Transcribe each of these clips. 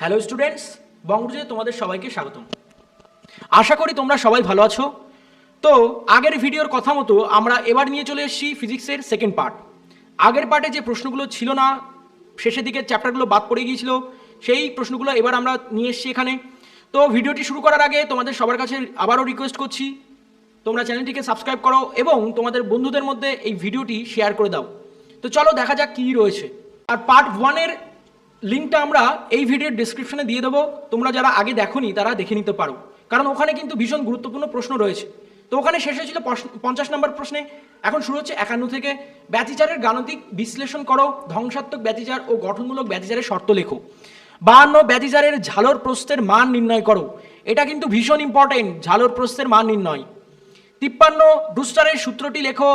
Hello students, বঙ্গরুজে তোমাদের সবাইকে স্বাগতম। আশা করি তোমরা সবাই ভালো আছো। তো আগের ভিডিওর কথা মতো আমরা এবার নিয়ে চলে এসেছি ফিজিক্সের সেকেন্ড পার্ট। আগের পার্টে যে প্রশ্নগুলো ছিল না, শেষের দিকে চ্যাপ্টারগুলো বাদ পড়ে গিয়েছিল, সেই প্রশ্নগুলো এবার আমরা নিয়ে এসেছি এখানে। তো ভিডিওটি শুরু করার আগে তোমাদের সবার কাছে আবারও রিকোয়েস্ট করছি, তোমরা চ্যানেলটিকে সাবস্ক্রাইব করো এবং তোমাদের বন্ধুদের মধ্যে এই ভিডিওটি শেয়ার করে দাও। তো চলো দেখা যাক কী রয়েছে। আর পার্ট 1-এর লিঙ্কটা আমরা এই ভিডিওর ডিসক্রিপশনে দিয়ে দেবো, তোমরা যারা আগে দেখোনি তারা দেখে নিতে পারো, কারণ ওখানে কিন্তু ভীষণ গুরুত্বপূর্ণ প্রশ্ন রয়েছে। তো ওখানে শেষ হয়েছিল 50 নম্বর প্রশ্নে, এখন শুরু হচ্ছে 51 থেকে। ব্যতিচারের গাণিতিক বিশ্লেষণ করো, ধ্বংসাত্মক ব্যতিচার ও গঠনমূলক ব্যতিচারের শর্ত লেখো। 52 ব্যতিচারের ঝালর প্রস্থের মান নির্ণয় করো। এটা কিন্তু ভীষণ ইম্পর্টেন্ট, ঝালর প্রস্থের মান নির্ণয়। 53 ব্রুস্টারের সূত্রটি লেখো।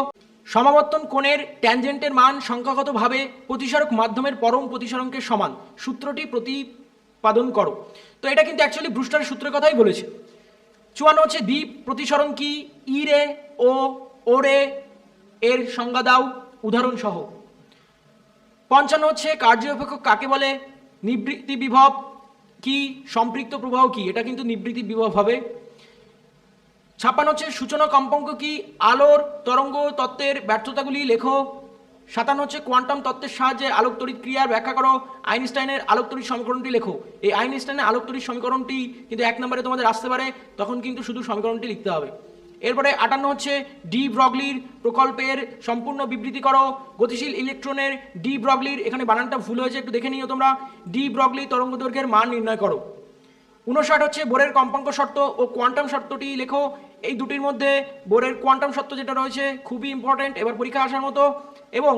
সমাবর্তন কোণের ট্যানজেন্টের মান সংখ্যাগতভাবে প্রতিসারক মাধ্যমের পরম প্রতিসরণকে সমান, সূত্রটি প্রতিপাদন করো। তো এটা কিন্তু অ্যাকচুয়ালি ব্রুস্টারের সূত্রের কথাই বলেছে। 54 হচ্ছে দ্বীপ প্রতিসরণ কি, ই রে ও ও রে এর সংজ্ঞা দাও উদাহরণ সহ। 55 হচ্ছে কার্য অপেক্ষক কাকে বলে, নিবৃত্তি বিভব কি, সম্পৃক্ত প্রবাহ কি, এটা কিন্তু নিবৃত্তি বিভব হবে। 56 হচ্ছে সূচনা কম্পাঙ্ক কি, আলোর তরঙ্গ তত্ত্বের ব্যর্থতাগুলি লেখো। 57 হচ্ছে কোয়ান্টাম তত্ত্বের সাহায্যে আলোক তড়িৎ ক্রিয়ার ব্যাখ্যা করো। আইনস্টাইনের আলোক তড়িৎ সমীকরণটি লেখো। এই আইনস্টাইনের আলোক তড়িৎ সমীকরণটি কিন্তু 1 নম্বরে তোমাদের আসতে পারে, তখন কিন্তু শুধু সমীকরণটি লিখতে হবে। এরপরে 58 হচ্ছে ডি ব্রগলির প্রকল্পের সম্পূর্ণ বিবৃতি করো। গতিশীল ইলেকট্রনের ডি ব্রগলির, এখানে বানানটা ভুল হয়েছে, একটু দেখে নিও তোমরা। ডি ব্রগলি তরঙ্গ দৈর্ঘ্যের মান নির্ণয় করো। 59 হচ্ছে বোরের কম্পাঙ্ক শর্ত ও কোয়ান্টাম শর্তটি লেখো। এই দুটির মধ্যে বোরের কোয়ান্টাম শর্ত যেটা রয়েছে খুবই ইম্পর্টেন্ট, এবার পরীক্ষা আসার মতো। এবং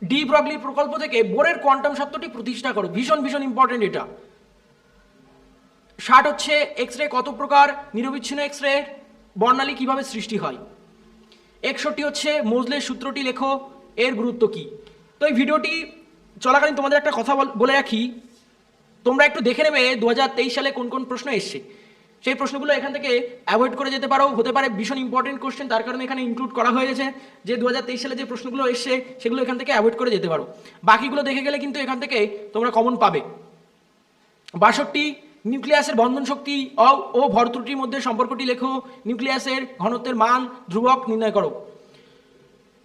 ডি ব্রগলি প্রকল্প থেকে বোরের কোয়ান্টাম শর্তটি প্রতিষ্ঠা করো, ভীষণ ভীষণ ইম্পর্টেন্ট এটা। 60 হচ্ছে এক্স রে কত প্রকার, নিরবিচ্ছিন্ন এক্স রে বর্ণালী কিভাবে সৃষ্টি হয়। 61 হচ্ছে মোজলের সূত্রটি লেখো, এর গুরুত্ব কি। তো এই ভিডিওটি চলাকালীন তোমাদের একটা কথা বলে রাখি, তোমরা একটু দেখে নেবে 2023 সালে কোন কোন প্রশ্ন এসছে, সেই প্রশ্নগুলো এখান থেকে অ্যাভয়েড করে যেতে পারো। হতে পারে ভীষণ ইম্পর্টেন্ট কোশ্চেন, তার কারণে এখানে ইনক্লুড করা হয়ে গেছে যে 2023 সালে যে প্রশ্নগুলো এসছে সেগুলো এখান থেকে অ্যাভয়েড করে যেতে পারো। বাকিগুলো দেখে গেলে কিন্তু এখান থেকে তোমরা কমন পাবে। 62 নিউক্লিয়াসের বন্ধন শক্তি ও ভর ত্রুটির মধ্যে সম্পর্কটি লেখো। নিউক্লিয়াসের ঘনত্বের মান ধ্রুবক নির্ণয় করো।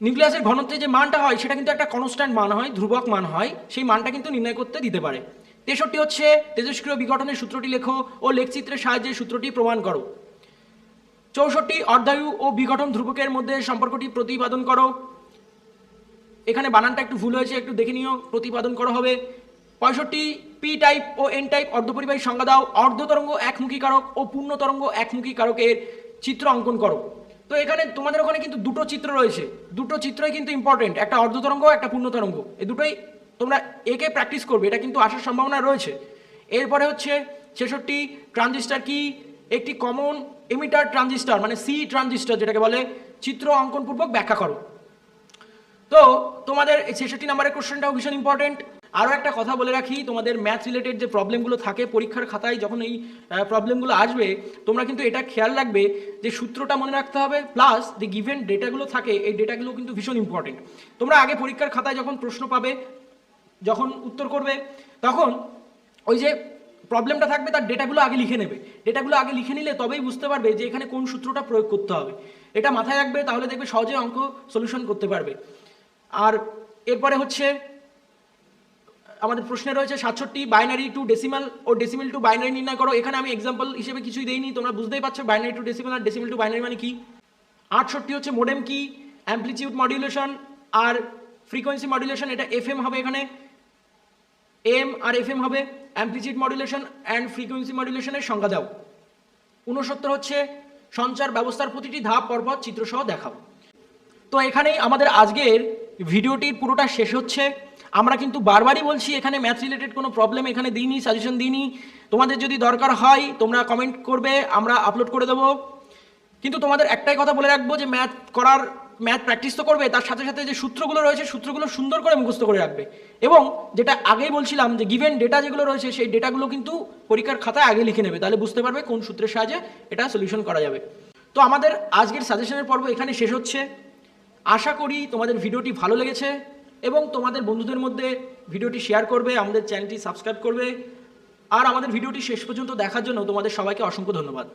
নিউক্লিয়াসের ঘনত্বের যে মানটা হয় সেটা কিন্তু একটা কনস্ট্যান্ট মান হয়, ধ্রুবক মান হয়, সেই মানটা কিন্তু নির্ণয় করতে দিতে পারে। 63 হচ্ছে তেজস্ক্রিয় বিঘটনের সূত্রটি লেখো ও লেখচিত্রের সাহায্যে সূত্রটি প্রমাণ করো। 64 অর্ধায়ু ও বিঘটন ধ্রুবকের মধ্যে সম্পর্কটি প্রতিপাদন করো। এখানে বানানটা একটু ভুল হয়েছে, একটু দেখে নিও, প্রতিপাদন করা হবে। 65 পি টাইপ ও এন টাইপ অর্ধপরিবাহী সংজ্ঞা দাও। অর্ধ তরঙ্গ একমুখী কারক ও পূর্ণ তরঙ্গ একমুখী কারকের চিত্র অঙ্কন করো। তো এখানে তোমাদের ওখানে কিন্তু দুটো চিত্র রয়েছে, দুটো চিত্রই কিন্তু ইম্পর্টেন্ট, একটা অর্ধ তরঙ্গ একটা পূর্ণ তরঙ্গ, এই দুটোই তোমরা একে প্র্যাকটিস করবে, এটা কিন্তু আসার সম্ভাবনা রয়েছে। এরপরে হচ্ছে 66 ট্রানজিস্টার কি, একটি কমন এমিটার ট্রানজিস্টার মানে সি ট্রানজিস্টার যেটাকে বলে, চিত্র অঙ্কনপূর্বক ব্যাখ্যা করো। তো তোমাদের এই 66 নম্বরের কোশ্চেনটাও ভীষণ ইম্পর্টেন্ট। আরও একটা কথা বলে রাখি, তোমাদের ম্যাথ রিলেটেড যে প্রবলেমগুলো থাকে পরীক্ষার খাতায় যখন এই প্রবলেমগুলো আসবে, তোমরা কিন্তু এটা খেয়াল রাখবে যে সূত্রটা মনে রাখতে হবে, প্লাস যে গিভেন ডেটাগুলো থাকে এই ডেটাগুলো কিন্তু ভীষণ ইম্পর্টেন্ট। তোমরা আগে পরীক্ষার খাতায় যখন প্রশ্ন পাবে, যখন উত্তর করবে, তখন ওই যে প্রবলেমটা থাকবে তার ডেটাগুলো আগে লিখে নেবে। ডেটাগুলো আগে লিখে নিলে তবেই বুঝতে পারবে যে এখানে কোন সূত্রটা প্রয়োগ করতে হবে, এটা মাথায় রাখবে, তাহলে দেখবে সহজে অঙ্ক সলিউশন করতে পারবে। আর এরপরে হচ্ছে আমাদের প্রশ্নে রয়েছে 67 বাইনারি টু ডেসিমাল ও ডেসিমাল টু বাইনারি নির্ণয় করো। এখানে আমি এক্সাম্পল হিসেবে কিছুই দেইনি, তোমরা বুঝতেই পারছো বাইনারি টু ডেসিমাল আর ডেসিমাল টু বাইনারি মানে কি। 68 হচ্ছে মোডেম কি, অ্যাম্পলিটিউড মডুলেশন আর ফ্রিকোয়েন্সি মডুলেশন, এটা এফএম হবে, এখানে এম আর এফএম হবে। অ্যাম্পলিটিউড মডুলেশন অ্যান্ড ফ্রিকোয়েন্সি মডুলেশনের সংজ্ঞা দাও। 69 হচ্ছে সঞ্চার ব্যবস্থার প্রতিটি ধাপ পরপর চিত্রসহ দেখাও। তো এখানেই আমাদের আজকের ভিডিওটির পুরোটা শেষ হচ্ছে। আমরা কিন্তু বারবারই বলছি এখানে ম্যাথ রিলেটেড কোনো প্রবলেম এখানে দিইনি, সাজেশন দিইনি। তোমাদের যদি দরকার হয় তোমরা কমেন্ট করবে, আমরা আপলোড করে দেবো। কিন্তু তোমাদের একটাই কথা বলে রাখবো যে ম্যাথ প্র্যাকটিস তো করবে, তার সাথে সাথে যে সূত্রগুলো রয়েছে সূত্রগুলো সুন্দর করে মুখস্থ করে রাখবে। এবং যেটা আগেই বলছিলাম যে গিভেন ডেটা যেগুলো রয়েছে সেই ডেটাগুলো কিন্তু পরীক্ষার খাতায় আগে লিখে নেবে, তাহলে বুঝতে পারবে কোন সূত্রের সাহায্যে এটা সলিউশন করা যাবে। তো আমাদের আজকের সাজেশনের পর্ব এখানে শেষ হচ্ছে। আশা করি তোমাদের ভিডিওটি ভালো লেগেছে। এবং তোমাদের বন্ধুদের মধ্যে ভিডিওটি শেয়ার করবে, আমাদের চ্যানেলটি সাবস্ক্রাইব করবে। আর আমাদের ভিডিওটি শেষ পর্যন্ত দেখার জন্য তোমাদের সবাইকে অসংখ্য ধন্যবাদ।